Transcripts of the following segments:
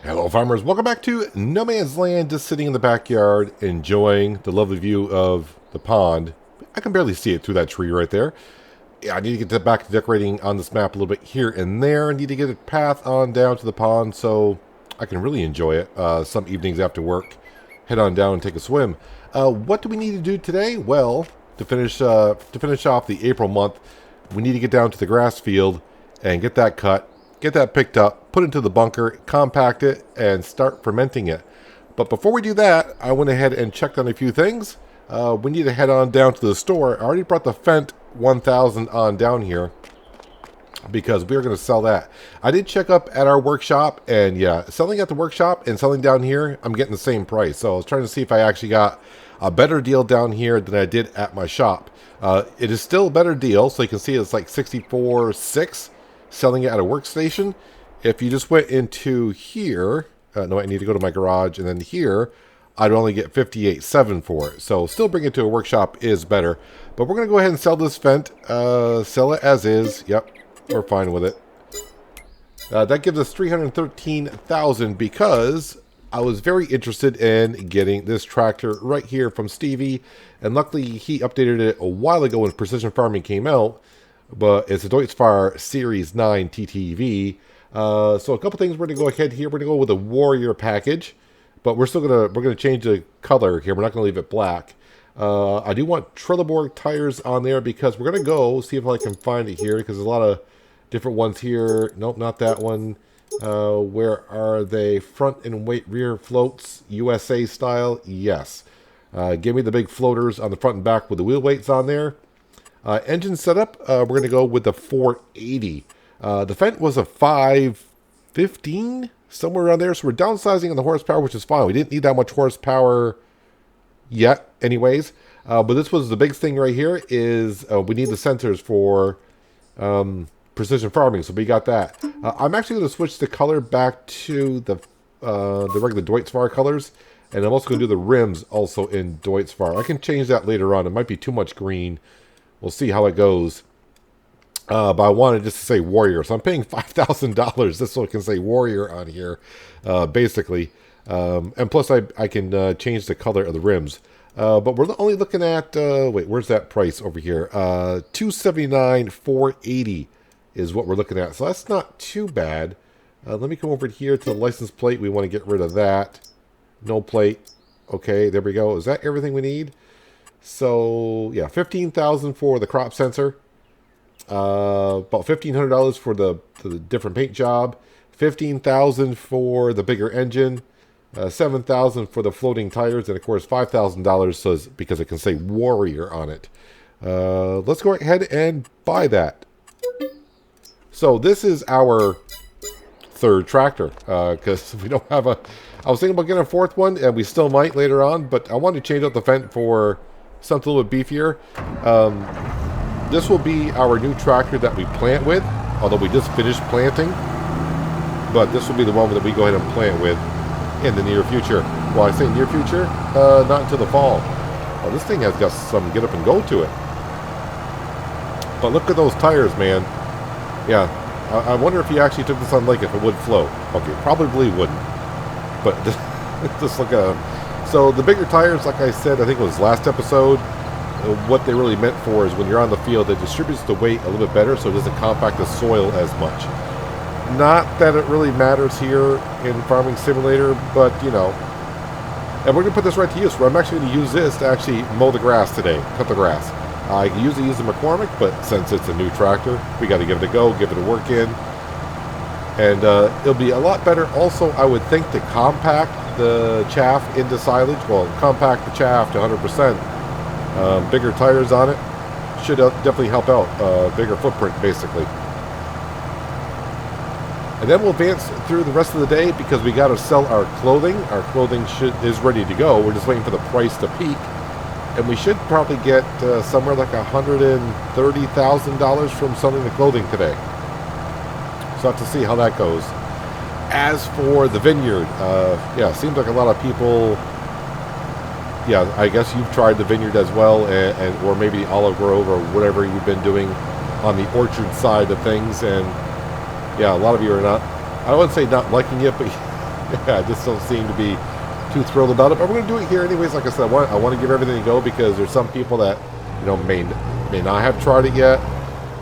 Hello farmers, welcome back to No Man's Land, just sitting in the backyard enjoying the lovely view of the pond. I can barely see it through that tree right there. Yeah, I need to get back to decorating on this map a little bit here and there. I need to get a path on down to the pond so I can really enjoy it. Some evenings after work, head on down and take a swim. What do we need to do today? Well, to finish off the April month, we need to get down to the grass field and get that cut. Get that picked up, put it into the bunker, compact it, and start fermenting it. But before we do that, I went ahead and checked on a few things. We need to head on down to the store. I already brought the Fendt 1000 on down here because we're going to sell that. I did check up at our workshop, and yeah, selling at the workshop and selling down here, I'm getting the same price. So I was trying to see if I actually got a better deal down here than I did at my shop. It is still a better deal, so you can see it's like 64.6. Selling it at a workstation. If you just went into here, no, I need to go to my garage, and then here, I'd only get 58.7 for it. So still bring it to a workshop is better. But we're going to go ahead and sell this Fendt. Sell it as is. Yep, we're fine with it. That gives us 313,000 because I was very interested in getting this tractor right here from Stevie. And luckily, he updated it a while ago when Precision Farming came out. But it's a Deutz-Fahr Series 9 TTV. So a couple things we're going to go ahead here. We're going to go with a Warrior package. But we're going to change the color here. We're not going to leave it black. I do want Trelleborg tires on there because we're going to go see if I can find it here. Because there's a lot of different ones here. Nope, not that one. Where are they? Front and rear floats, USA style. Yes. Give me the big floaters on the front and back with the wheel weights on there. Engine setup, we're going to go with the 480. The Fendt was a 515, somewhere around there. So we're downsizing on the horsepower, which is fine. We didn't need that much horsepower yet anyways. But this was the big thing right here is we need the sensors for precision farming. So we got that. I'm actually going to switch the color back to the regular Deutz-Fahr colors. And I'm also going to do the rims also in Deutz-Fahr. I can change that later on. It might be too much green. We'll see how it goes. But I wanted just to say Warrior. So I'm paying $5,000 just so I can say Warrior on here, basically. And plus I can change the color of the rims. But we're only looking at, wait, where's that price over here? $279,480 is what we're looking at. So that's not too bad. Let me come over here to the license plate. We want to get rid of that. No plate. Okay, there we go. Is that everything we need? So yeah, $15,000 for the crop sensor, about $1,500 for the different paint job, $15,000 for the bigger engine, $7,000 for the floating tires, and of course $5,000 because it can say Warrior on it. Let's go ahead and buy that. So this is our third tractor because we don't have a. I was thinking about getting a fourth one, and we still might later on, but I wanted to change out the Fendt for something a little bit beefier. This will be our new tractor that we plant with, although we just finished planting. But this will be the one that we go ahead and plant with in the near future. Well, I say near future, not until the fall. Well, this thing has got some get up and go to it. But look at those tires, man. Yeah, I wonder if you actually took this on lake if it would float. Okay, probably wouldn't. But just look at them. So the bigger tires, like I said, I think it was last episode, what they really meant for is when you're on the field, it distributes the weight a little bit better so it doesn't compact the soil as much. Not that it really matters here in Farming Simulator, but you know. And we're going to put this right to use. I'm actually going to use this to actually mow the grass today, cut the grass. I usually use the McCormick, but since it's a new tractor, we got to give it a go, give it a work in. And it'll be a lot better also, I would think, to compact the chaff into silage. Well, compact the chaff to 100%. Bigger tires on it should definitely help out. Bigger footprint, basically. And then we'll advance through the rest of the day because we got to sell our clothing. Our clothing is ready to go. We're just waiting for the price to peak. And we should probably get somewhere like $130,000 from selling the clothing today. So I have to see how that goes. As for the vineyard, yeah, it seems like a lot of people, yeah, I guess you've tried the vineyard as well, or maybe olive grove or whatever you've been doing on the orchard side of things. And yeah, a lot of you are not, I wouldn't say not liking it, but I just don't seem to be too thrilled about it. But we're going to do it here anyways. Like I said, I want to give everything a go because there's some people that, you know, may not have tried it yet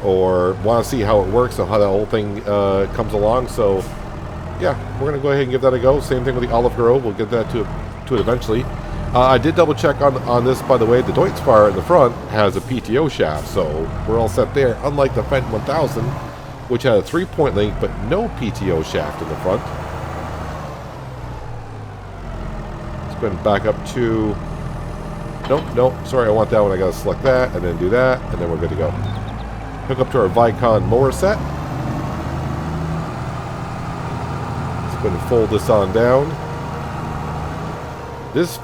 or want to see how it works and how that whole thing comes along. So, yeah, we're going to go ahead and give that a go. Same thing with the olive grove. We'll get that to it eventually. I did double check on this, by the way. The Deutz-Fahr in the front has a PTO shaft, so we're all set there. Unlike the Fendt 1000, which had a 3-point link but no PTO shaft in the front. Let's go ahead and back up to... Nope, sorry, I want that one. I got to select that and then do that, and then we're good to go. Hook up to our Vicon mower set. Let's go ahead and fold this on down. This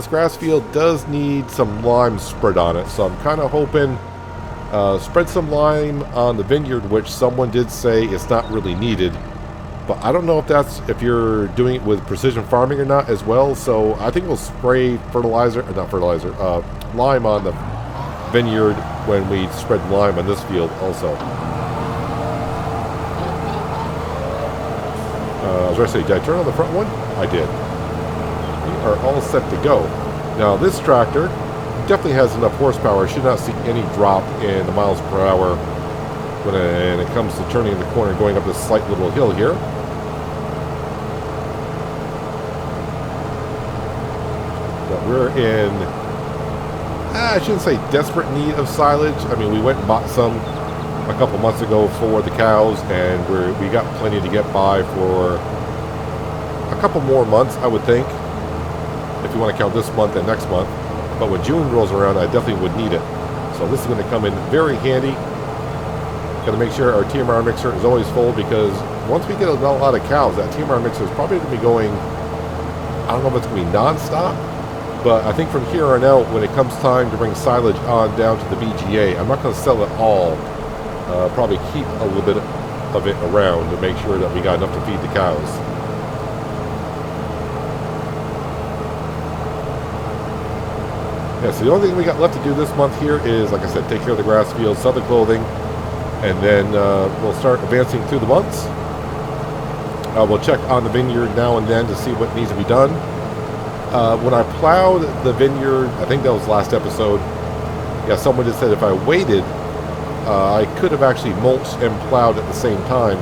grass field does need some lime spread on it, so I'm kind of hoping spread some lime on the vineyard, which someone did say it's not really needed. But I don't know if you're doing it with precision farming or not as well, so I think we'll spray lime on the vineyard when we spread lime on this field also. I was going to say, did I turn on the front one? I did. Are all set to go. Now this tractor definitely has enough horsepower. I should not see any drop in the miles per hour when it comes to turning the corner and going up this slight little hill here. But we're in, I shouldn't say desperate need of silage. I mean, we went and bought some a couple months ago for the cows, and we got plenty to get by for a couple more months, I would think, if you want to count this month and next month. But when June rolls around, I definitely would need it. So this is going to come in very handy. Got to make sure our TMR mixer is always full, because once we get a lot of cows, that TMR mixer is probably going to be going, I don't know if it's going to be non-stop, but I think from here on out, when it comes time to bring silage on down to the BGA, I'm not going to sell it all. Probably keep a little bit of it around to make sure that we got enough to feed the cows. Yeah, so the only thing we got left to do this month here is, like I said, take care of the grass field, sell the clothing, and then we'll start advancing through the months. We'll check on the vineyard now and then to see what needs to be done. When I plowed the vineyard, I think that was last episode, yeah, someone just said if I waited, I could have actually mulched and plowed at the same time.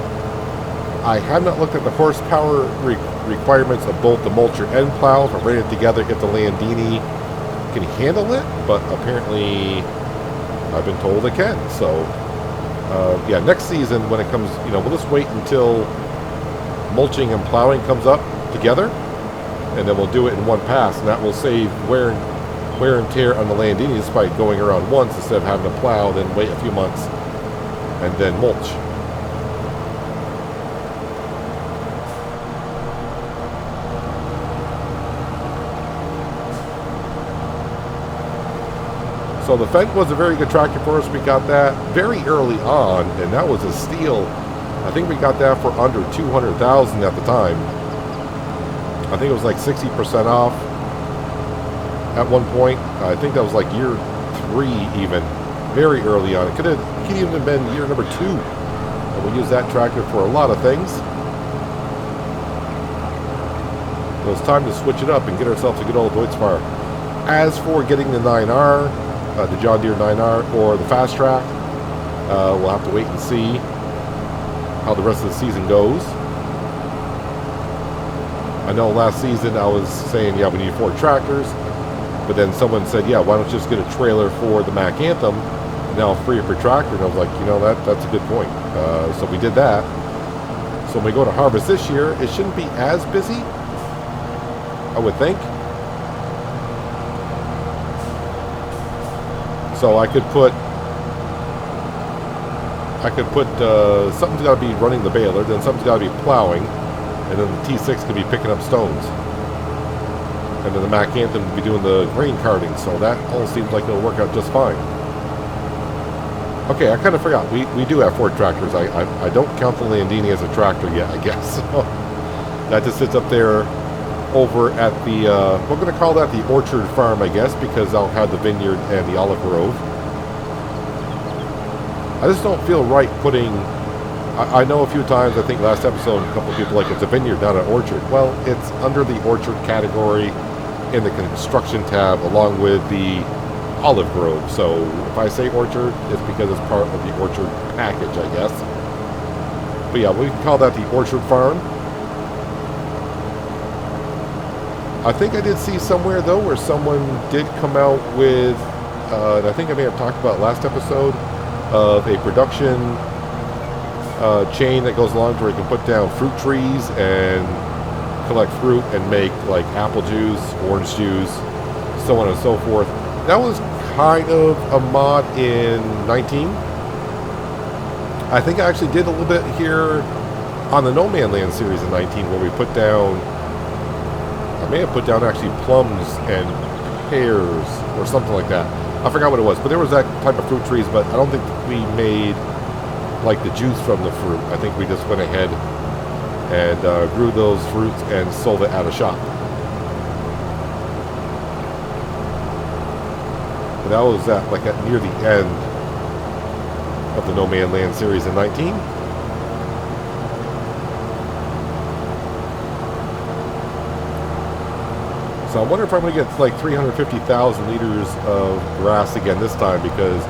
I have not looked at the horsepower requirements of both the mulcher and plow. If I ran it together, if the Landini can handle it, but apparently I've been told it can. So yeah, next season when it comes, you know, we'll just wait until mulching and plowing comes up together, and then we'll do it in one pass, and that will save wear and tear on the Landini just by going around once instead of having to plow, then wait a few months and then mulch. So the Fendt was a very good tractor for us. We got that very early on, and that was a steal. I think we got that for under $200,000 at the time. I think it was like 60% off at one point. I think that was like year 3 even, very early on. It could even have been year number 2. And we used that tractor for a lot of things. It was time to switch it up and get ourselves a good old Deutz-Fahr. As for getting the 9R, the John Deere 9R or the Fast Track, we'll have to wait and see how the rest of the season goes. I know last season I was saying, yeah, we need 4 tractors, but then someone said, yeah, why don't you just get a trailer for the Mack Anthem, and now free up your tractor. And I was like, you know, that's a good point. So we did that. So when we go to harvest this year, it shouldn't be as busy, I would think. So I could put something's got to be running the baler, then something's got to be plowing, and then the T6 could be picking up stones, and then the Mack Anthem would be doing the grain carting. So that all seems like it'll work out just fine. Okay, I kind of forgot. We do have 4 tractors. I don't count the Landini as a tractor yet, I guess. So that just sits up there over at the, we're going to call that the orchard farm, I guess, because I'll have the vineyard and the olive grove. I just don't feel right putting I know a few times, I think last episode, a couple of people like, it's a vineyard, not an orchard. Well, it's under the orchard category in the construction tab, along with the olive grove. So if I say orchard, it's because it's part of the orchard package, I guess. But yeah, we can call that the orchard farm. I think I did see somewhere, though, where someone did come out with, and I think I may have talked about last episode, of a production chain that goes along where you can put down fruit trees and collect fruit and make like apple juice, orange juice, so on and so forth. That was kind of a mod in 19. I think I actually did a little bit here on the No Man's Land series in 19, where we put down, I may have put down actually plums and pears or something like that. I forgot what it was, but there was that type of fruit trees, but I don't think we made like the juice from the fruit. I think we just went ahead and grew those fruits and sold it at a shop. But that was like at near the end of the No Man's Land series in 19. So I wonder if I'm going to get like 350,000 liters of grass again this time, because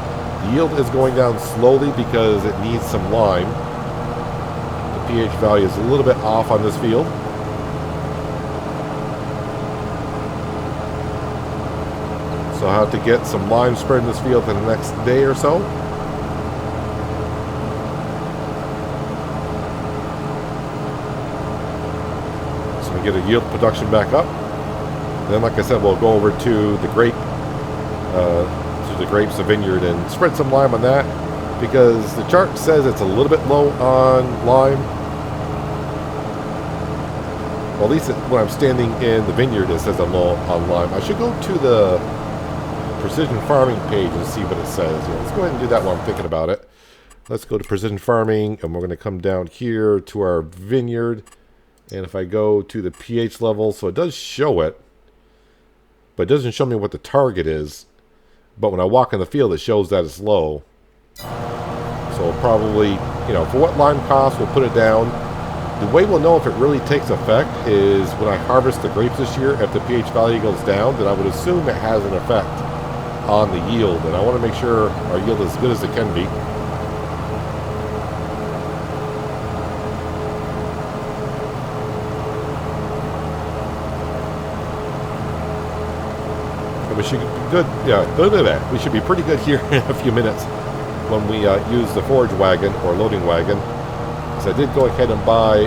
the yield is going down slowly because it needs some lime. The pH value is a little bit off on this field. So I'll have to get some lime spread in this field in the next day or so. So we get a yield production back up. Then, like I said, we'll go over to the grapes, the vineyard, and spread some lime on that, because the chart says it's a little bit low on lime. Well, at least when I'm standing in the vineyard, it says I'm low on lime. I should go to the precision farming page and see what it says. Yeah, let's go ahead and do that while I'm thinking about it. Let's go to precision farming, and we're going to come down here to our vineyard. And if I go to the pH level, so it does show it, but it doesn't show me what the target is. But when I walk in the field, it shows that it's low. So probably, for what lime costs, we'll put it down. The way we'll know if it really takes effect is when I harvest the grapes this year. If the pH value goes down, then I would assume it has an effect on the yield. And I want to make sure our yield is as good as it can be. We should be good. Yeah, we should be pretty good here in a few minutes when we use the forage wagon or loading wagon. So I did go ahead and buy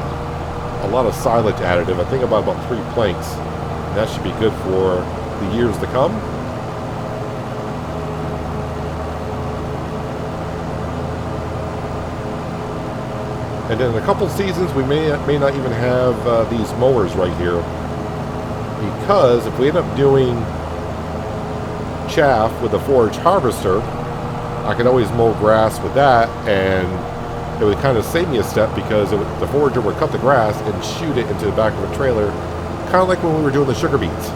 a lot of silage additive. I think about 3 planks. And that should be good for the years to come. And in a couple seasons, we may not even have these mowers right here, because if we end up doing chaff with a forage harvester, I can always mow grass with that, and it would kind of save me a step, because the forager would cut the grass and shoot it into the back of a trailer, kind of like when we were doing the sugar beets.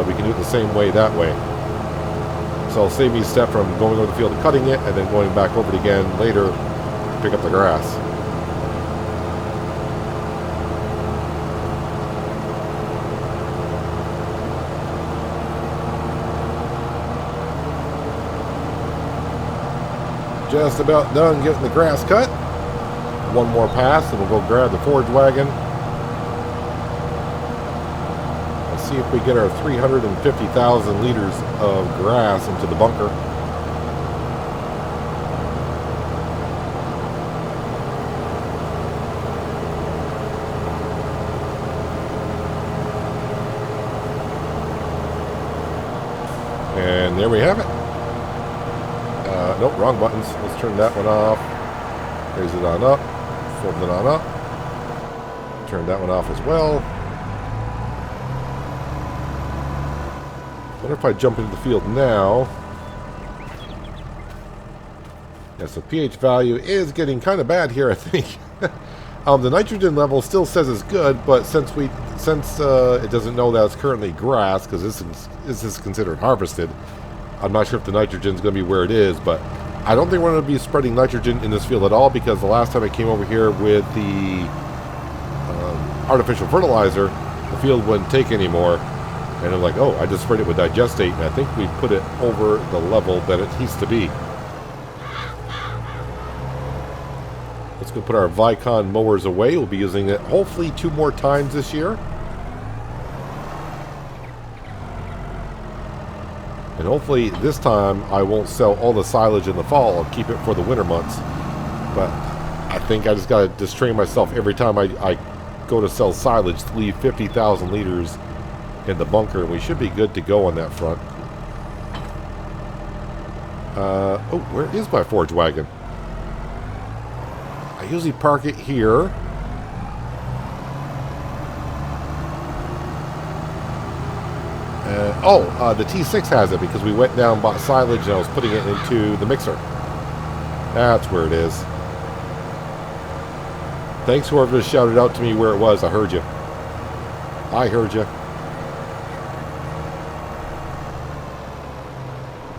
We can do it the same way that way. So it'll save me a step from going over the field and cutting it, and then going back over it again later to pick up the grass. Just about done getting the grass cut. One more pass, and we'll go grab the forage wagon. Let's see if we get our 350,000 liters of grass into the bunker. And there we have it. Nope, wrong buttons. Let's turn that one off. Raise it on up. Fold it on up. Turn that one off as well. What if I jump into the field now? Yeah, so pH value is getting kind of bad here, I think. The nitrogen level still says it's good, but since it doesn't know that it's currently grass, because this is considered harvested, I'm not sure if the nitrogen is going to be where it is, but I don't think we're going to be spreading nitrogen in this field at all, because the last time I came over here with the artificial fertilizer, the field wouldn't take anymore. And I'm like, oh, I just sprayed it with digestate, and I think we put it over the level that it needs to be. Let's go put our Vicon mowers away. We'll be using it hopefully 2 more times this year. And hopefully this time I won't sell all the silage in the fall. I'll keep it for the winter months. But I think I just got to distrain myself every time I go to sell silage to leave 50,000 liters in the bunker. And we should be good to go on that front. Oh, where is my forage wagon? I usually park it here. The T6 has it because we went down and bought silage and I was putting it into the mixer. That's where it is. Thanks whoever just shouted out to me where it was. I heard you. I heard you.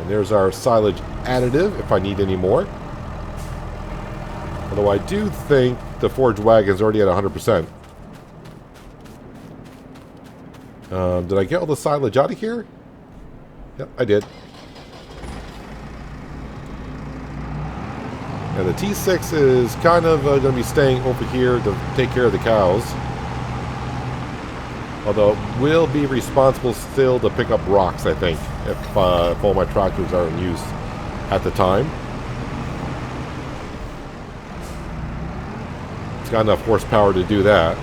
And there's our silage additive if I need any more. Although I do think the forage wagon's already at 100%. Did I get all the silage out of here? Yep, I did. And the T6 is kind of going to be staying over here to take care of the cows. Although it will be responsible still to pick up rocks, I think, if all my tractors are in use at the time. It's got enough horsepower to do that.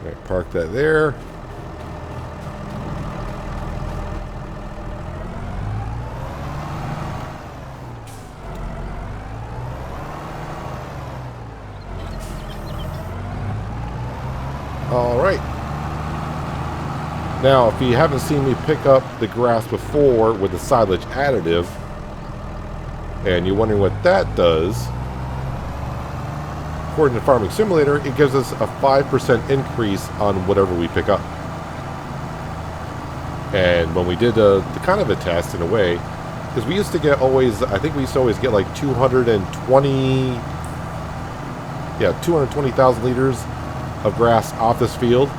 Right, park that there. All right. Now, if you haven't seen me pick up the grass before with the silage additive, and you're wondering what that does, according to Farming Simulator, it gives us a 5% increase on whatever we pick up. And when we did the kind of a test in a way, because we used to get always, I think we used to always get like 220,000 liters of grass off this field.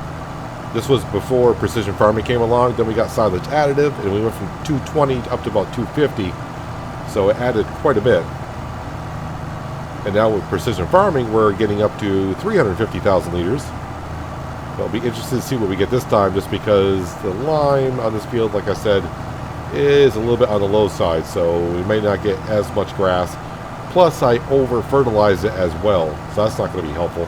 This was before precision farming came along. Then we got silage additive, and we went from 220 up to about 250. So it added quite a bit. And now with precision farming, we're getting up to 350,000 liters. So I'll be interested to see what we get this time, just because the lime on this field, like I said, is a little bit on the low side. So we may not get as much grass. Plus, I over-fertilized it as well. So that's not going to be helpful.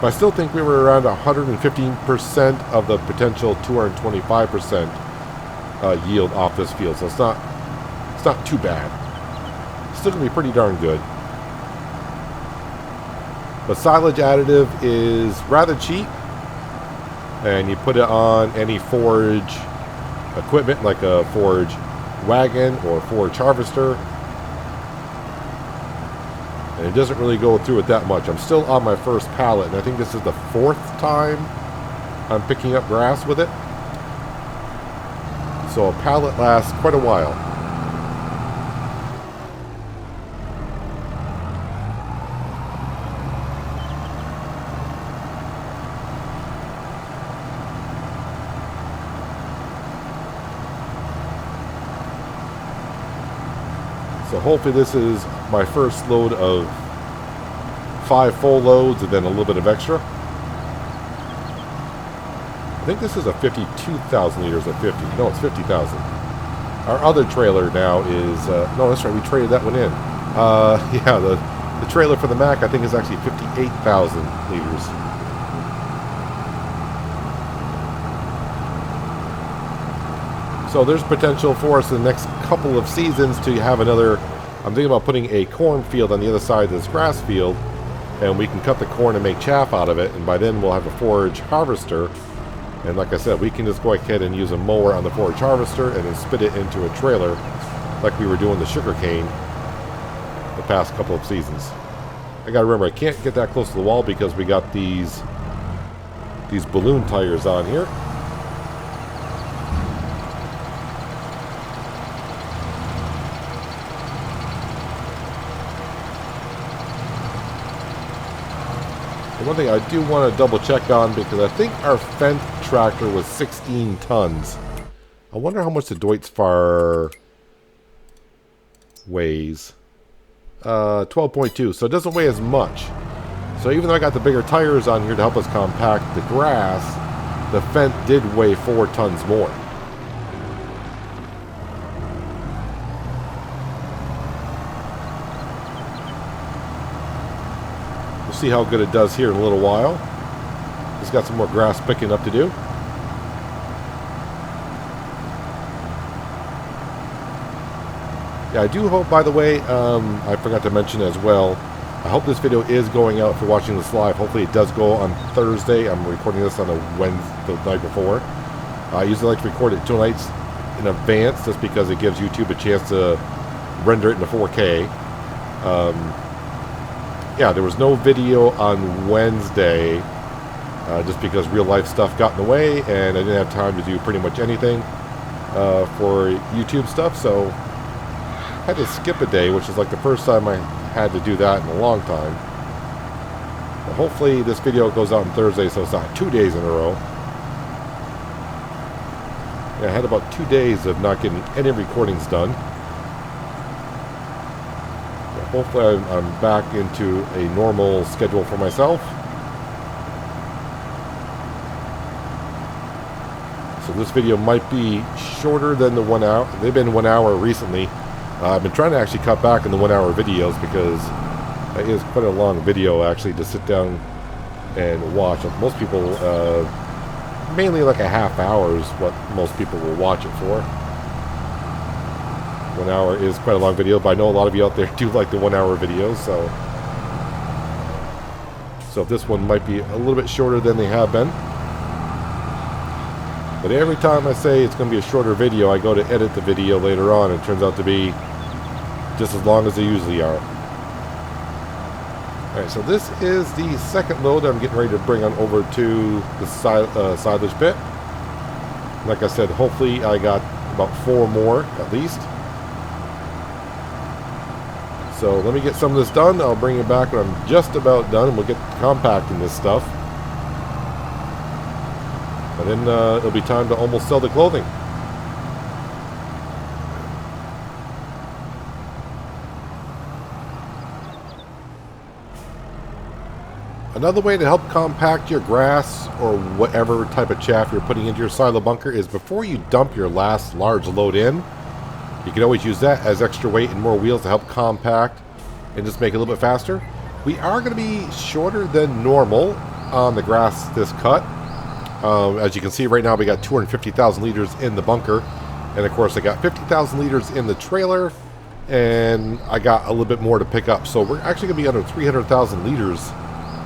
But I still think we were around 115% of the potential 225% yield off this field. So it's not too bad. It's still going to be pretty darn good. But silage additive is rather cheap. And you put it on any forage equipment, like a forage wagon or forage harvester. And it doesn't really go through it that much. I'm still on my first pallet, and I think this is the 4th time I'm picking up grass with it. So a pallet lasts quite a while. So hopefully this is my first load of 5 full loads and then a little bit of extra. I think this is a 52,000 liters at 50. No, it's 50,000. Our other trailer now is... no, that's right. We traded that one in. Yeah, the trailer for the Mac, I think, is actually 58,000 liters. So there's potential for us in the next couple of seasons to have another... I'm thinking about putting a cornfield on the other side of this grass field, and we can cut the corn and make chaff out of it, and by then we'll have a forage harvester. And like I said, we can just go ahead and use a mower on the forage harvester and then spit it into a trailer like we were doing the sugar cane the past couple of seasons. I gotta remember, I can't get that close to the wall because we got these balloon tires on here. The one thing I do want to double check on, because I think our Fendt tractor was 16 tons. I wonder how much the Deutz-Fahr weighs. 12.2, so it doesn't weigh as much. So even though I got the bigger tires on here to help us compact the grass, the Fendt did weigh 4 tons more. We'll see how good it does here in a little while. It's got some more grass picking up to do. Yeah, I do hope, by the way, I forgot to mention as well, I hope this video is going out if you're watching this live. Hopefully it does go on Thursday. I'm recording this on a Wednesday, the night before. I usually like to record it 2 nights in advance just because it gives YouTube a chance to render it into 4K. Yeah, there was no video on Wednesday just because real life stuff got in the way and I didn't have time to do pretty much anything for YouTube stuff, so I had to skip a day, which is like the first time I had to do that in a long time. But hopefully this video goes out on Thursday, so it's not 2 days in a row. Yeah, I had about 2 days of not getting any recordings done. Yeah, hopefully I'm back into a normal schedule for myself. So this video might be shorter than the 1 hour. They've been 1 hour recently. I've been trying to actually cut back on the 1 hour videos because it is quite a long video actually to sit down and watch. Most people, mainly like a half hour is what most people will watch it for. 1 hour is quite a long video, but I know a lot of you out there do like the 1 hour videos, so this one might be a little bit shorter than they have been. But every time I say it's going to be a shorter video, I go to edit the video later on, and it turns out to be just as long as they usually are. Alright, so this is the second load I'm getting ready to bring on over to the silage pit. Like I said, hopefully I got about 4 more at least. So let me get some of this done. I'll bring it back when I'm just about done, and we'll get compacting this stuff. And then it'll be time to almost sell the clothing. Another way to help compact your grass or whatever type of chaff you're putting into your silo bunker is before you dump your last large load in, you can always use that as extra weight and more wheels to help compact and just make it a little bit faster. We are going to be shorter than normal on the grass this cut. As you can see right now, we got 250,000 liters in the bunker, and of course I got 50,000 liters in the trailer, and I got a little bit more to pick up. So we're actually going to be under 300,000 liters.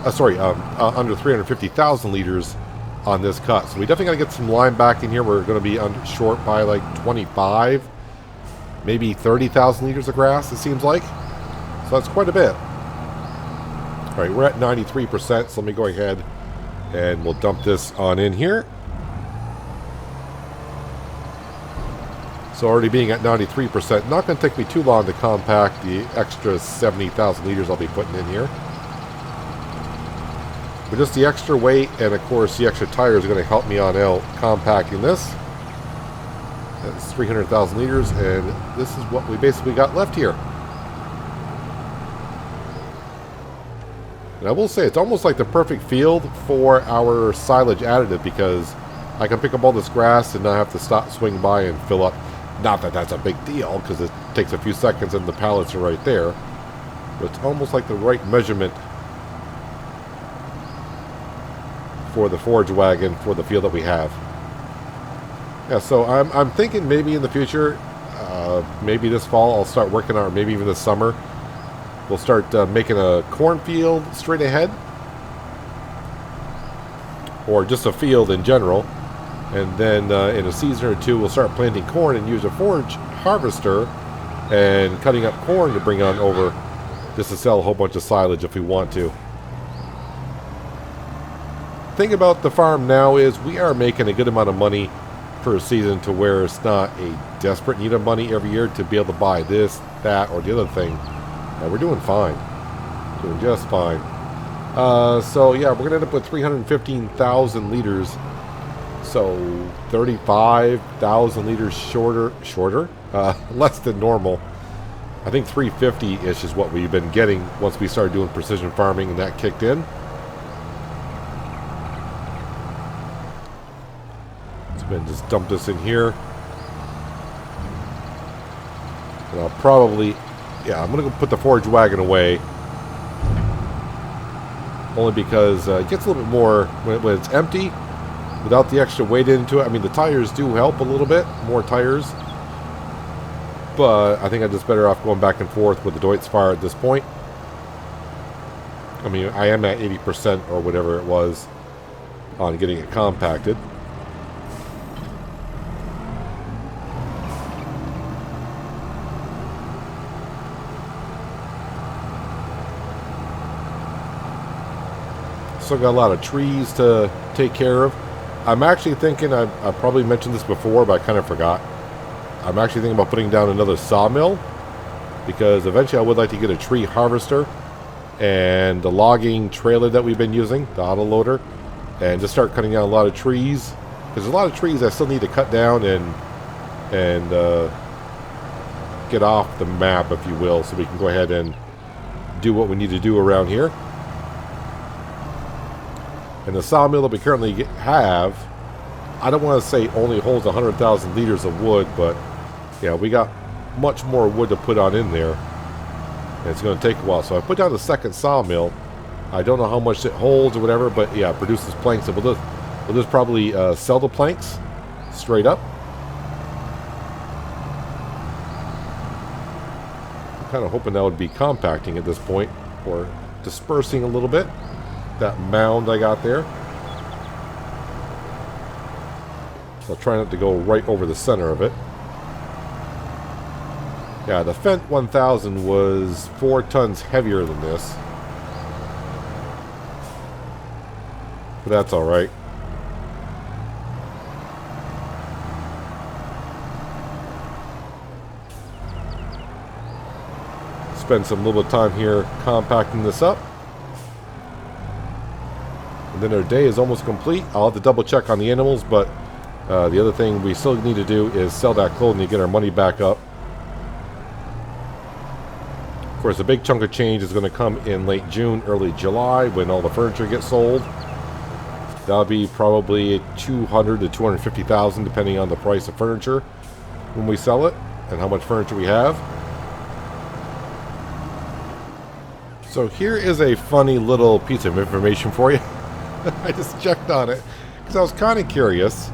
Under 350,000 liters on this cut. So we definitely got to get some lime back in here. We're going to be short by like 25, maybe 30,000 liters of grass, it seems like. So that's quite a bit. All right, we're at 93%, so let me go ahead and we'll dump this on in here. So already being at 93%, not going to take me too long to compact the extra 70,000 liters I'll be putting in here. But just the extra weight and of course the extra tires are going to help me on out compacting this. That's 300,000 liters, and this is what we basically got left here. And I will say, it's almost like the perfect field for our silage additive because I can pick up all this grass and not have to stop, swing by, and fill up. Not that that's a big deal because it takes a few seconds and the pallets are right there. But it's almost like the right measurement for the forage wagon for the field that we have. Yeah, so I'm thinking maybe in the future, maybe this fall I'll start working on, or maybe even this summer, we'll start making a cornfield straight ahead, or just a field in general, and then in a season or two we'll start planting corn and use a forage harvester and cutting up corn to bring on over just to sell a whole bunch of silage if we want to. The thing about the farm now is we are making a good amount of money per season to where it's not a desperate need of money every year to be able to buy this, that, or the other thing. We're doing fine. Doing just fine. So yeah, we're gonna end up with 315,000 liters. So 35,000 liters shorter, less than normal. I think 350-ish is what we've been getting once we started doing precision farming and that kicked in. So I'm gonna just dump this in here. And I'll probably, yeah, I'm gonna go put the forage wagon away. Only because it gets a little bit more when it's empty, without the extra weight into it. I mean, the tires do help a little bit, more tires. But I think I'm just better off going back and forth with the Deutz-Fahr at this point. I mean, I am at 80% or whatever it was on getting it compacted. Still got a lot of trees to take care of. I'm actually thinking, I probably mentioned this before, but I kind of forgot. I'm actually thinking about putting down another sawmill, because eventually I would like to get a tree harvester and the logging trailer that we've been using, the autoloader, and just start cutting down a lot of trees, because there's a lot of trees I still need to cut down and get off the map, if you will, so we can go ahead and do what we need to do around here. And the sawmill that we currently have, I don't want to say only holds 100,000 liters of wood, but yeah, we got much more wood to put on in there. And it's going to take a while. So I put down the second sawmill. I don't know how much it holds or whatever, but yeah, it produces planks. So we'll just probably sell the planks straight up. I'm kind of hoping that would be compacting at this point, or dispersing a little bit. That mound I got there. I'll try not to go right over the center of it. Yeah, the Fendt 1000 was 4 tons heavier than this. But that's alright. Spend some little time here compacting this up. And then our day is almost complete. I'll have to double check on the animals, but the other thing we still need to do is sell that clothing to get our money back up. Of course, a big chunk of change is going to come in late June, early July, when all the furniture gets sold. That'll be probably 200 to 250,000, depending on the price of furniture when we sell it and how much furniture we have. So here is a funny little piece of information for you. I just checked on it because I was kind of curious.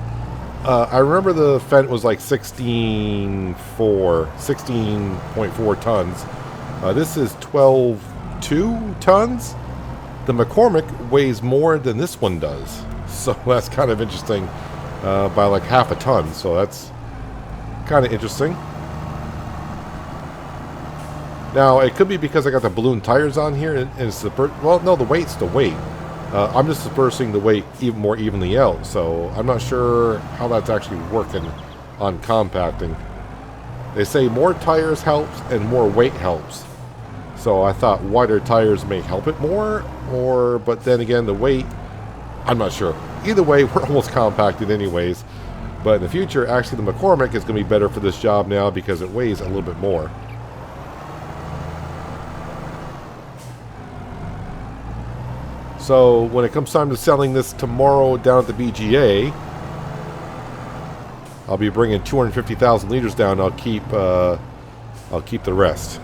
I remember the Fendt was like 16.4 tons. This is 12.2 tons. The McCormick weighs more than this one does. So that's kind of interesting, by like half a ton. So that's kind of interesting. Now, it could be because I got the balloon tires on here, and it's the... Well, no, the weight's the weight. I'm just dispersing the weight even more evenly out, so I'm not sure how that's actually working on compacting. They say more tires helps and more weight helps. So I thought wider tires may help it more, but then again, the weight, I'm not sure. Either way, we're almost compacted anyways. But in the future, actually the McCormick is going to be better for this job now because it weighs a little bit more. So when it comes time to selling this tomorrow down at the BGA, I'll be bringing 250,000 liters down. I'll keep the rest.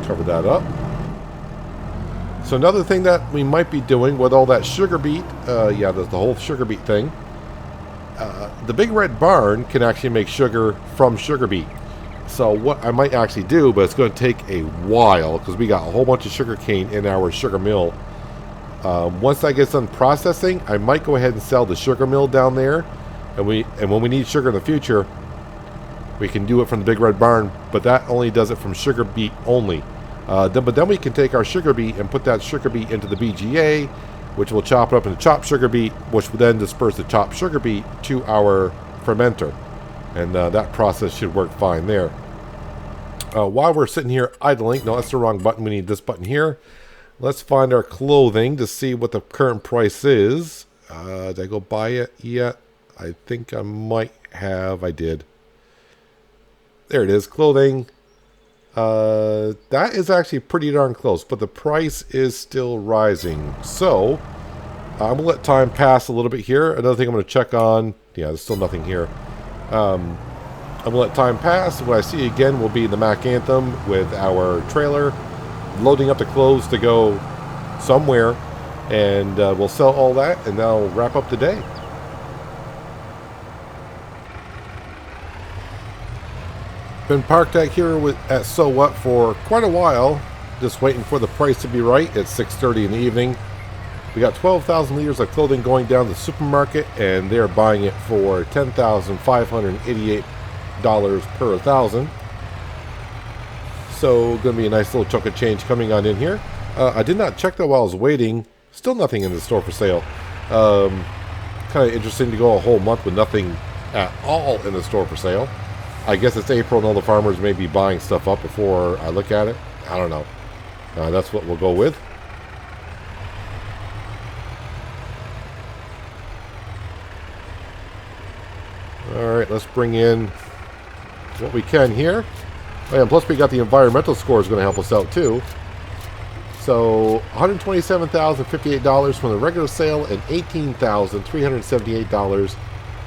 Cover that up. So another thing that we might be doing with all that sugar beet, yeah, the whole sugar beet thing. The Big Red Barn can actually make sugar from sugar beet. So what I might actually do, but it's going to take a while because we got a whole bunch of sugar cane in our sugar mill. Once that gets done processing, I might go ahead and sell the sugar mill down there. And when we need sugar in the future, we can do it from the Big Red Barn, but that only does it from sugar beet only. But then we can take our sugar beet and put that sugar beet into the BGA, which will chop it up into chopped sugar beet, which will then disperse the chopped sugar beet to our fermenter. And that process should work fine there. While we're sitting here idling, no, that's the wrong button. We need this button here. Let's find our clothing to see what the current price is. Did I go buy it yet? I think I might have. I did. There it is, clothing. That is actually pretty darn close, but the price is still rising. So, I'm going to let time pass a little bit here. Another thing I'm going to check on. Yeah, there's still nothing here. I'm going to let time pass. What I see again will be the Mac Anthem with our trailer loading up the clothes to go somewhere. And we'll sell all that, and that'll wrap up the day. Been parked out here at So What for quite a while, just waiting for the price to be right. It's 6:30 in the evening. We got 12,000 liters of clothing going down to the supermarket, and they're buying it for $10,588 per 1,000. So, going to be a nice little chunk of change coming on in here. I did not check that while I was waiting. Still nothing in the store for sale. Kind of interesting to go a whole month with nothing at all in the store for sale. I guess it's April and all the farmers may be buying stuff up before I look at it. I don't know. That's what we'll go with. Alright, let's bring in what we can here. Oh, and plus we got the environmental score is going to help us out too. So $127,058 from the regular sale and $18,378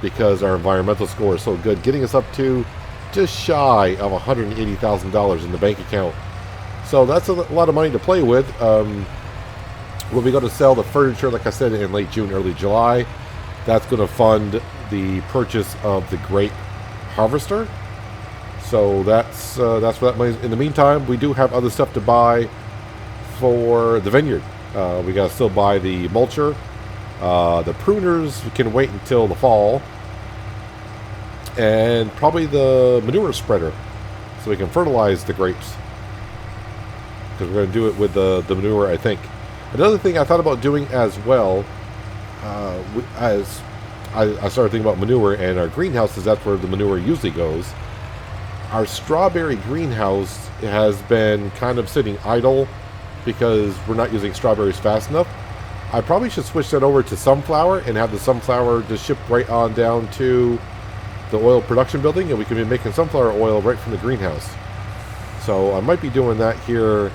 because our environmental score is so good, getting us up to just shy of $180,000 in the bank account. So that's a lot of money to play with. When we go to sell the furniture, like I said, in late June, early July, that's going to fund the purchase of the grape harvester. So that's where that money is. In the meantime, we do have other stuff to buy for the vineyard. We got to still buy the mulcher. The pruners we can wait until the fall. And probably the manure spreader, so we can fertilize the grapes. Because we're going to do it with the manure, I think. Another thing I thought about doing as well, as I started thinking about manure and our greenhouses, that's where the manure usually goes. Our strawberry greenhouse has been kind of sitting idle because we're not using strawberries fast enough. I probably should switch that over to sunflower and have the sunflower just ship right on down to the oil production building, and we can be making sunflower oil right from the greenhouse. So I might be doing that here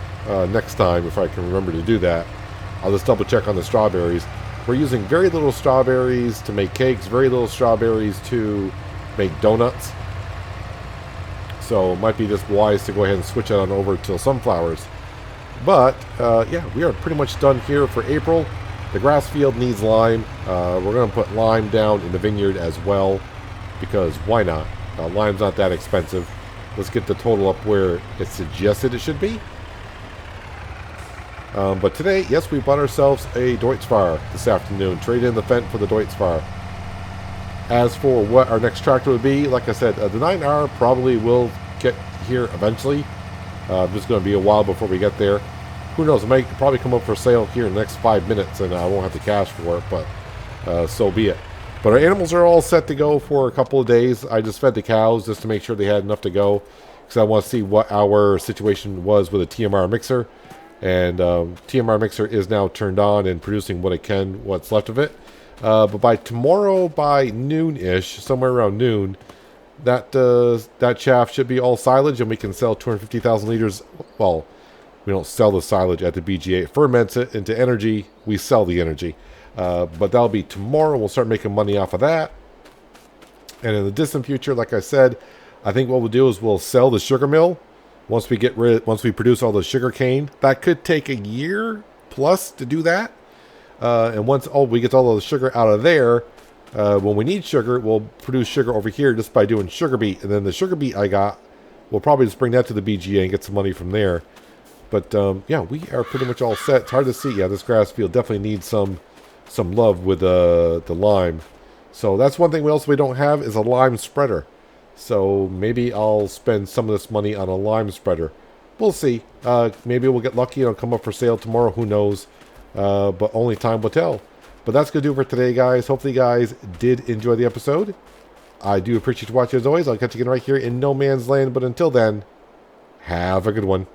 next time if I can remember to do that. I'll just double check on the strawberries. We're using very little strawberries to make cakes, very little strawberries to make donuts. So it might be just wise to go ahead and switch it on over to sunflowers. But yeah, we are pretty much done here for April. The grass field needs lime. We're going to put lime down in the vineyard as well, because why not? Lime's not that expensive. Let's get the total up where it's suggested it should be. But today, yes, we bought ourselves a Deutz-Fahr this afternoon. Traded in the Fendt for the Deutz-Fahr. As for what our next tractor would be, like I said, the 9R probably will get here eventually. It's going to be a while before we get there. Who knows? It might probably come up for sale here in the next 5 minutes, and I won't have the cash for it, but so be it. But our animals are all set to go for a couple of days. I just fed the cows just to make sure they had enough to go, because I want to see what our situation was with a TMR mixer. And TMR mixer is now turned on and producing what it can, what's left of it. But by tomorrow, by noon-ish, somewhere around noon, that chaff should be all silage, and we can sell 250,000 liters. Well, we don't sell the silage at the BGA. It ferments it into energy. We sell the energy. But that'll be tomorrow. We'll start making money off of that. And in the distant future, like I said, I think what we'll do is we'll sell the sugar mill once we produce all the sugar cane. That could take a year plus to do that. And once we get all the sugar out of there, when we need sugar, we'll produce sugar over here just by doing sugar beet. And then the sugar beet I got, we'll probably just bring that to the BGA and get some money from there. But yeah, we are pretty much all set. It's hard to see. Yeah, this grass field definitely needs some love with the lime. So that's one thing we don't have is a lime spreader. So maybe I'll spend some of this money on a lime spreader. We'll see. Maybe we'll get lucky and it'll come up for sale tomorrow. Who knows? But only time will tell. But that's going to do it for today, guys. Hopefully you guys did enjoy the episode. I do appreciate you watching as always. I'll catch you again right here in No Man's Land. But until then, Have a good one.